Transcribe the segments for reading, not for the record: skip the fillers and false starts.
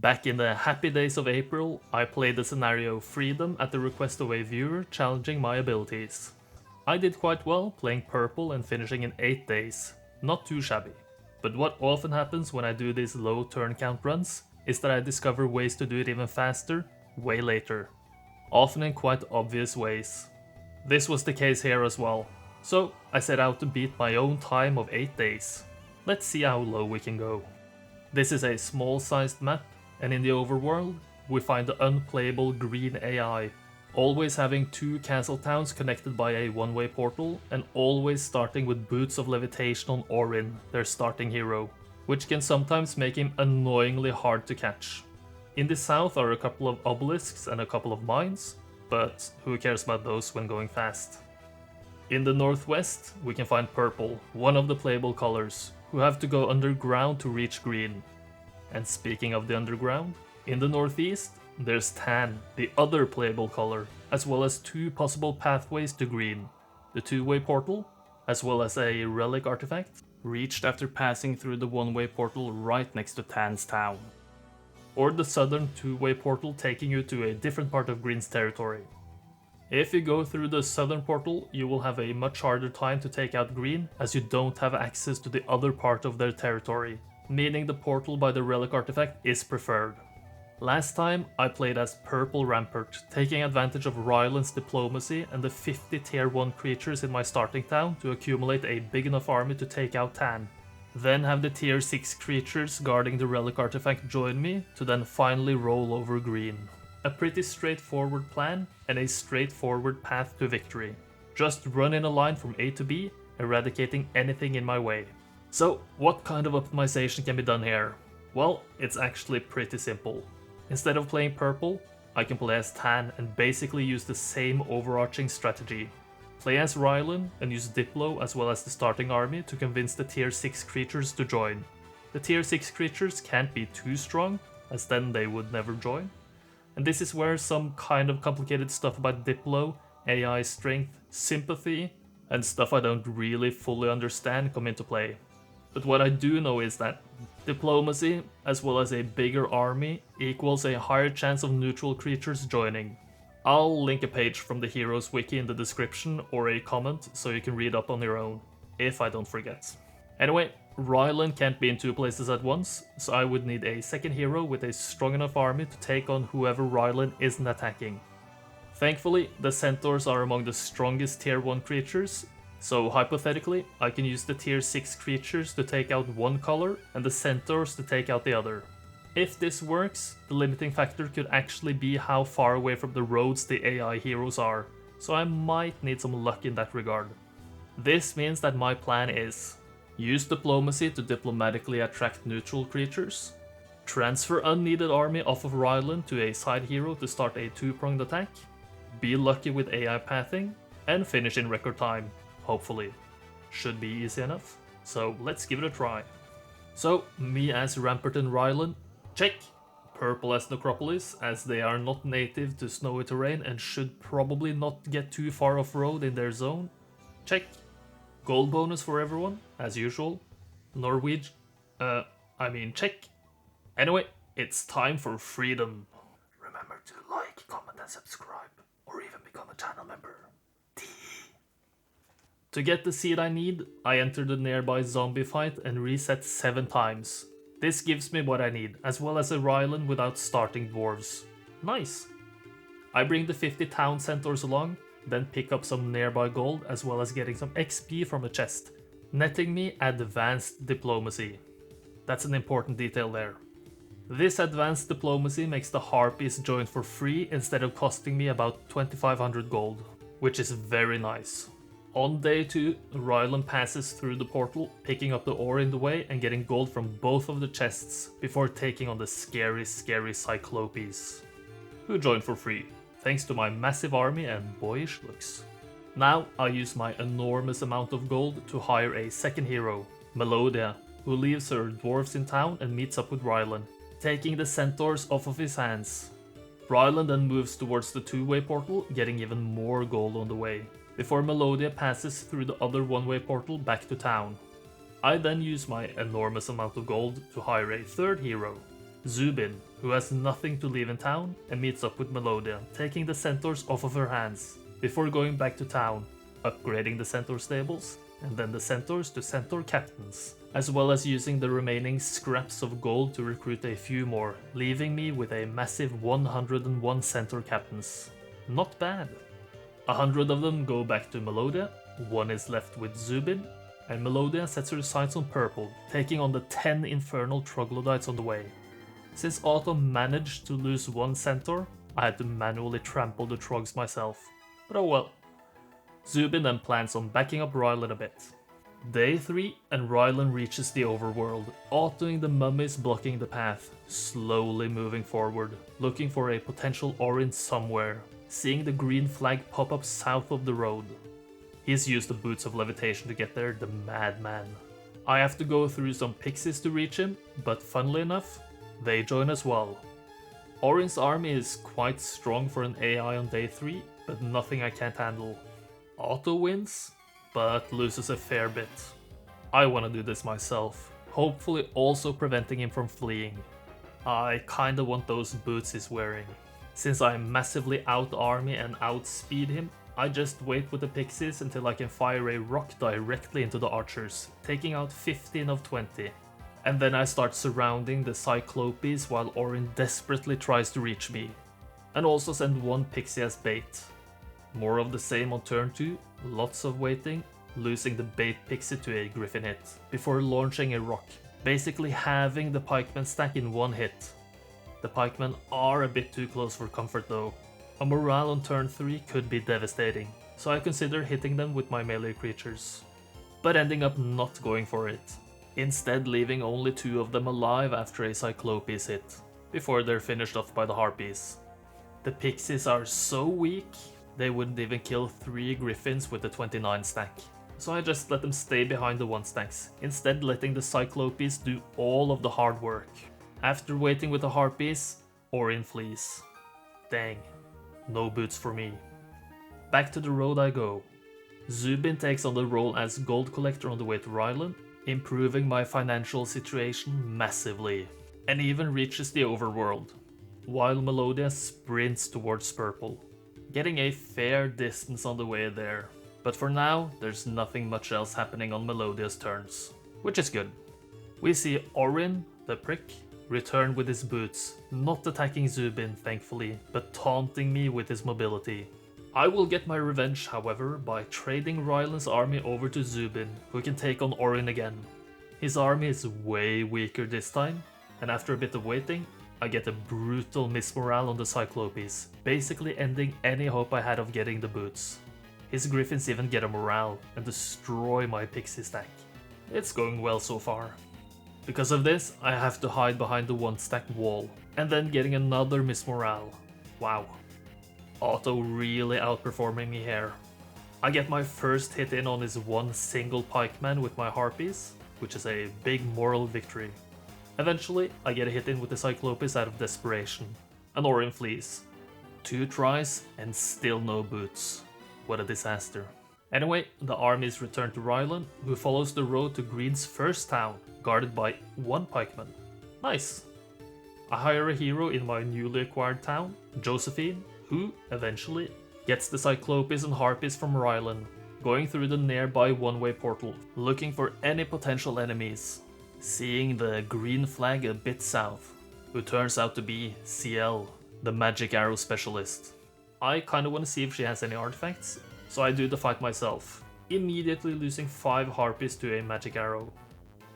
Back in the happy days of April, I played the scenario Freedom at the request of a viewer challenging my abilities. I did quite well, playing purple and finishing in 8 days, not too shabby. But what often happens when I do these low turn count runs is that I discover ways to do it even faster, way later. Often in quite obvious ways. This was the case here as well, so I set out to beat my own time of 8 days. Let's see how low we can go. This is a small sized map, and in the overworld, we find the unplayable green AI, always having 2 castle towns connected by a one-way portal, and always starting with boots of levitation on Orin, their starting hero, which can sometimes make him annoyingly hard to catch. In the south are a couple of obelisks and a couple of mines, but who cares about those when going fast? In the northwest, we can find purple, one of the playable colors, who have to go underground to reach green. And speaking of the underground, in the northeast, there's tan, the other playable color, as well as 2 possible pathways to green. The 2-way portal, as well as a relic artifact, reached after passing through the 1-way portal right next to Tan's town. Or the southern 2-way portal taking you to a different part of green's territory. If you go through the southern portal, you will have a much harder time to take out green, as you don't have access to the other part of their territory, meaning the portal by the relic artifact is preferred. Last time I played as Purple Rampart, taking advantage of Ryland's diplomacy and the 50 tier 1 creatures in my starting town to accumulate a big enough army to take out Tan. Then have the tier 6 creatures guarding the relic artifact join me to then finally roll over green. A pretty straightforward plan and a straightforward path to victory. Just run in a line from A to B, eradicating anything in my way. So, what kind of optimization can be done here? Well, it's actually pretty simple. Instead of playing purple, I can play as tan and basically use the same overarching strategy. Play as Rylan and use Diplo as well as the starting army to convince the tier 6 creatures to join. The tier 6 creatures can't be too strong, as then they would never join. And this is where some kind of complicated stuff about Diplo, AI strength, sympathy, and stuff I don't really fully understand come into play. But what I do know is that diplomacy, as well as a bigger army, equals a higher chance of neutral creatures joining. I'll link a page from the Heroes wiki in the description or a comment so you can read up on your own, if I don't forget. Anyway, Rylan can't be in 2 places at once, so I would need a second hero with a strong enough army to take on whoever Rylan isn't attacking. Thankfully, the centaurs are among the strongest tier 1 creatures, so hypothetically, I can use the tier 6 creatures to take out one color and the centaurs to take out the other. If this works, the limiting factor could actually be how far away from the roads the AI heroes are, so I might need some luck in that regard. This means that my plan is: use diplomacy to diplomatically attract neutral creatures, transfer unneeded army off of Rylan to a side hero to start a 2-pronged attack, be lucky with AI pathing, and finish in record time, hopefully. Should be easy enough, so let's give it a try. So, me as Rampart and Rylan, check. Purple as Necropolis, as they are not native to snowy terrain and should probably not get too far off-road in their zone, check. Gold bonus for everyone, as usual. Norwegian, check. Anyway, it's time for freedom. Remember to like, comment and subscribe, or even become a channel member. To get the seed I need, I enter the nearby zombie fight and reset 7 times. This gives me what I need, as well as a Rylan without starting dwarves. Nice! I bring the 50 town centaurs along, then pick up some nearby gold as well as getting some XP from a chest, netting me advanced diplomacy. That's an important detail there. This advanced diplomacy makes the harpies join for free instead of costing me about 2500 gold, which is very nice. On day 2, Rylan passes through the portal, picking up the ore in the way and getting gold from both of the chests before taking on the scary Cyclopes, who join for free, thanks to my massive army and boyish looks. Now I use my enormous amount of gold to hire a second hero, Melodia, who leaves her dwarves in town and meets up with Rylan, taking the centaurs off of his hands. Rylan then moves towards the 2-way portal, getting even more gold on the way, before Melodia passes through the other 1-way portal back to town. I then use my enormous amount of gold to hire a third hero, Zubin, who has nothing to leave in town and meets up with Melodia, taking the centaurs off of her hands, before going back to town, upgrading the centaur stables, and then the centaurs to centaur captains, as well as using the remaining scraps of gold to recruit a few more, leaving me with a massive 101 centaur captains. Not bad. 100 of them go back to Melodia, 1 is left with Zubin, and Melodia sets her sights on purple, taking on the 10 infernal troglodytes on the way. Since Otto managed to lose 1 centaur, I had to manually trample the trogs myself. But oh well. Zubin then plans on backing up Rylan a bit. Day 3 and Rylan reaches the overworld, autoing the mummies blocking the path, slowly moving forward, looking for a potential Orin somewhere, seeing the green flag pop up south of the road. He's used the boots of levitation to get there, the madman. I have to go through some pixies to reach him, but funnily enough, they join as well. Orin's army is quite strong for an AI on day 3, but nothing I can't handle. Otto wins, but loses a fair bit. I want to do this myself, hopefully also preventing him from fleeing. I kinda want those boots he's wearing. Since I massively out-army and outspeed him, I just wait with the pixies until I can fire a rock directly into the archers, taking out 15 of 20. And then I start surrounding the Cyclopes while Orin desperately tries to reach me. And also send 1 pixie as bait. More of the same on turn 2, lots of waiting, losing the bait pixie to a griffin hit, before launching a rock, basically having the pikemen stack in 1 hit. The pikemen are a bit too close for comfort though. A morale on turn 3 could be devastating, so I consider hitting them with my melee creatures. But ending up not going for it, instead leaving only 2 of them alive after a Cyclopes hit, before they're finished off by the Harpies. The pixies are so weak, they wouldn't even kill 3 griffins with the 29 stack, so I just let them stay behind the 1 stacks, instead letting the Cyclopes do all of the hard work. After waiting with the Harpies, Orin flees. Dang. No boots for me. Back to the road I go. Zubin takes on the role as gold collector on the way to Ryland, improving my financial situation massively, and even reaches the overworld, while Melodia sprints towards purple, getting a fair distance on the way there. But for now, there's nothing much else happening on Melodia's turns, which is good. We see Orin, the prick, return with his boots, not attacking Zubin thankfully, but taunting me with his mobility. I will get my revenge however by trading Rylan's army over to Zubin, who can take on Orin again. His army is way weaker this time, and after a bit of waiting, I get a brutal mismorale on the Cyclopes, basically ending any hope I had of getting the boots. His griffins even get a morale and destroy my pixie stack. It's going well so far. Because of this, I have to hide behind the 1 stack wall, and then getting another mismorale. Wow. Otto really outperforming me here. I get my first hit in on his 1 single pikeman with my Harpies, which is a big moral victory. Eventually, I get a hit in with the Cyclopes out of desperation, and Orin flees. 2 tries and still no boots. What a disaster. Anyway, the armies return to Ryland, who follows the road to Green's first town, guarded by 1 pikeman. Nice. I hire a hero in my newly acquired town, Josephine, who, eventually, gets the Cyclopes and Harpies from Ryland, going through the nearby one-way portal, looking for any potential enemies. Seeing the green flag a bit south, who turns out to be CL, the magic arrow specialist. I kinda wanna see if she has any artifacts, so I do the fight myself, immediately losing 5 Harpies to a magic arrow.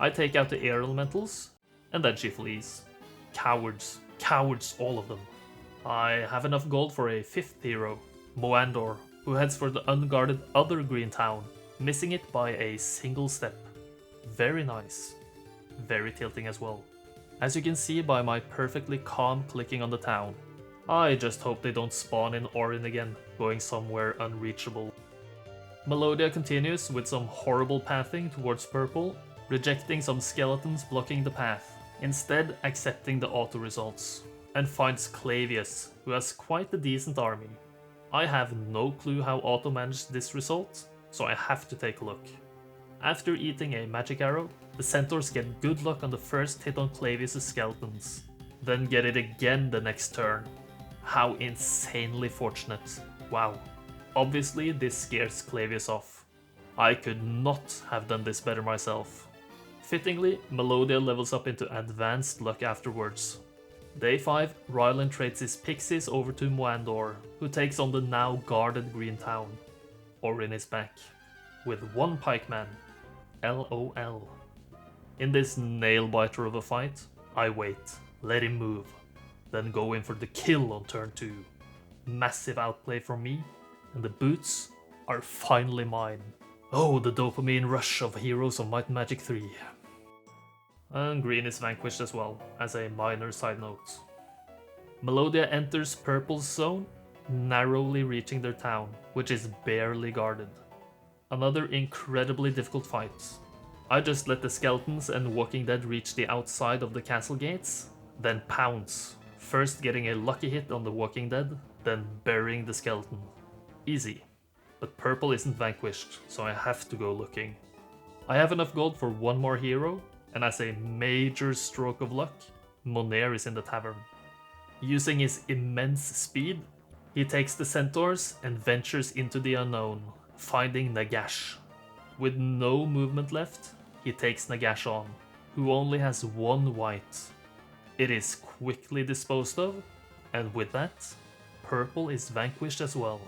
I take out the air elementals, and then she flees. Cowards. Cowards, all of them. I have enough gold for a 5th hero, Moandor, who heads for the unguarded other green town, missing it by a single step. Very nice. Very tilting as well. As you can see by my perfectly calm clicking on the town. I just hope they don't spawn in Orin again, going somewhere unreachable. Melodia continues with some horrible pathing towards purple, rejecting some skeletons blocking the path, instead accepting the auto results, and finds Clavius, who has quite a decent army. I have no clue how Otto managed this result, so I have to take a look. After eating a magic arrow, the centaurs get good luck on the first hit on Clavius' skeletons, then get it again the next turn. How insanely fortunate. Wow. Obviously this scares Clavius off. I could not have done this better myself. Fittingly, Melodia levels up into advanced luck afterwards. Day 5, Rylan trades his pixies over to Moandor, who takes on the now guarded Green Town. Orin is back, with one pikeman. LOL. In this nail-biter of a fight, I wait, let him move, then go in for the kill on turn 2. Massive outplay from me, and the boots are finally mine. Oh, the dopamine rush of Heroes of Might and Magic 3. And green is vanquished as well, as a minor side note. Melodia enters purple's zone, narrowly reaching their town, which is barely guarded. Another incredibly difficult fight. I just let the skeletons and Walking Dead reach the outside of the castle gates, then pounce, first getting a lucky hit on the Walking Dead, then burying the skeleton. Easy. But purple isn't vanquished, so I have to go looking. I have enough gold for one more hero, and as a major stroke of luck, Monair is in the tavern. Using his immense speed, he takes the centaurs and ventures into the unknown, finding Nagash. With no movement left, he takes Nagash on, who only has one white. It is quickly disposed of, and with that, purple is vanquished as well.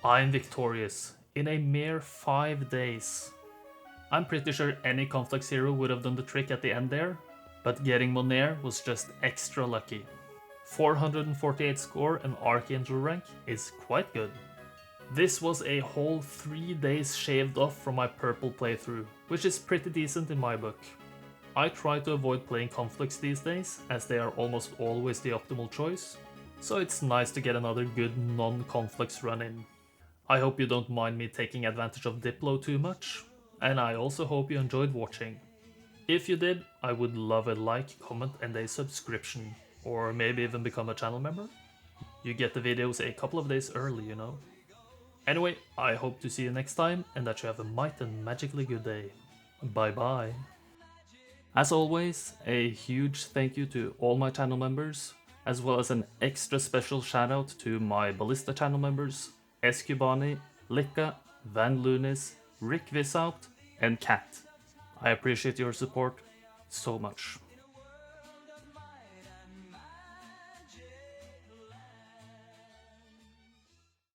I'm victorious in a mere 5 days. I'm pretty sure any Conflux hero would have done the trick at the end there, but getting Monair was just extra lucky. 448 score and Archangel rank is quite good. This was a whole 3 days shaved off from my purple playthrough, which is pretty decent in my book. I try to avoid playing Conflux these days, as they are almost always the optimal choice, so it's nice to get another good non-Conflux run in. I hope you don't mind me taking advantage of Diplo too much, and I also hope you enjoyed watching. If you did, I would love a like, comment and a subscription, or maybe even become a channel member. You get the videos a couple of days early, you know. Anyway, I hope to see you next time, and that you have a might and magically good day. Bye bye. As always, a huge thank you to all my channel members, as well as an extra special shout out to my Ballista channel members, Escubani, Licka, Van Lunis, Rick Vissout, and Kat. I appreciate your support so much.